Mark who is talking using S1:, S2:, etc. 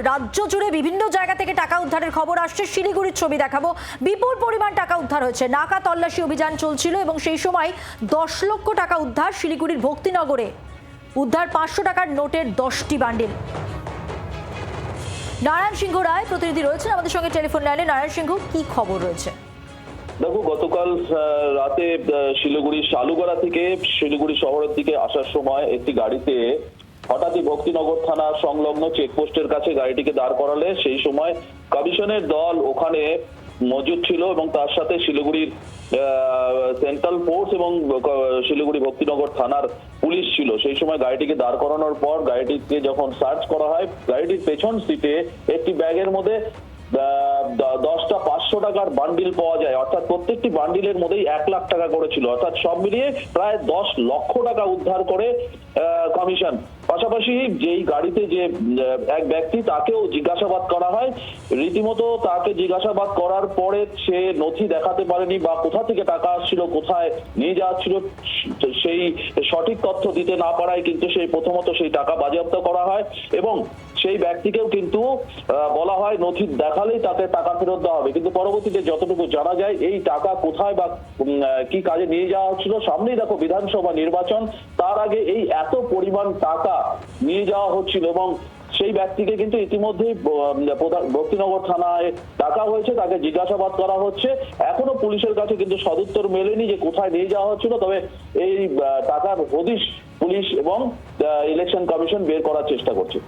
S1: রাজ্য জুড়ে বিভিন্ন জায়গা থেকে টাকা উদ্ধারের খবর আসছে। শিলিগুড়ির ছবি দেখাবো। বিপুল পরিমাণ টাকা উদ্ধার হয়েছে। নাকা তল্লাশি অভিযান চলছিল এবং সেই সময় 10 লক্ষ টাকা উদ্ধার। শিলিগুড়ির ভক্তিনগরে উদ্ধার 500 টাকার নোটের 10টি বান্ডিল। নারায়ণ সিংহ রায় প্রতিনিধি রয়েছেন আমাদের সঙ্গে টেলিফোন লাইনে। নারায়ণ সিংহ, কি খবর রয়েছে?
S2: দেখো, গতকাল রাতে শিলিগুড়ির শালুগড়া থেকে শিলিগুড়ি শহরের দিকে আসার সময় একটি গাড়িতে হঠাৎই ভক্তিনগর থানা সংলগ্ন চেকপোস্টের কাছে গাড়িটিকে দাঁড় করালে সেই সময় কমিশনের দল ওখানে মজুদ ছিল এবং তার সাথে শিলিগুড়ির সেন্ট্রাল ফোর্স এবং শিলিগুড়ি ভক্তিনগর থানার পুলিশ ছিল। সেই সময় গাড়িটিকে দাঁড় করানোর পর গাড়িটিকে যখন সার্চ করা হয়, গাড়িটির পেছন সিটে একটি ব্যাগের মধ্যে 10টা 500 টাকার বান্ডিল পাওয়া যায়। অর্থাৎ প্রত্যেকটি বান্ডিলের মধ্যেই 1 লাখ টাকা করে ছিল। অর্থাৎ সব মিলিয়ে প্রায় 10 লক্ষ টাকা উদ্ধার করে কমিশন। পাশাপাশি যেই গাড়িতে যে এক ব্যক্তি, তাকেও জিজ্ঞাসাবাদ করা হয়। রীতিমতো তাকে জিজ্ঞাসাবাদ করার পরে সে নথি দেখাতে পারেনি বা কোথা থেকে টাকা আসছিল, কোথায় নিয়ে যাওয়া ছিল, সেই সঠিক তথ্য দিতে না পারায় কিন্তু সেই প্রথমত সেই টাকা বাজেয়াপ্ত করা হয় এবং সেই ব্যক্তিকেও কিন্তু বলা হয় নথি দেখালেই তাকে টাকা ফেরত দেওয়া হবে। কিন্তু পরবর্তীতে যতটুকু জানা যায়, এই টাকা কোথায় বা কি কাজে নিয়ে যাওয়া হচ্ছিল, সামনেই দেখো বিধানসভা নির্বাচন, তার আগে এই এত পরিমাণ টাকা নিয়ে যাওয়া হচ্ছিল এবং সেই ব্যক্তিকে কিন্তু ইতিমধ্যেই ভক্তিনগর থানায় ডাকা হয়েছে, তাকে জিজ্ঞাসাবাদ করা হচ্ছে। এখনো পুলিশের কাছে কিন্তু সদুত্তর মেলেনি যে কোথায় নিয়ে যাওয়া হচ্ছিল। তবে এই টাকার হদিশ পুলিশ এবং ইলেকশন কমিশন বের করার চেষ্টা করছে।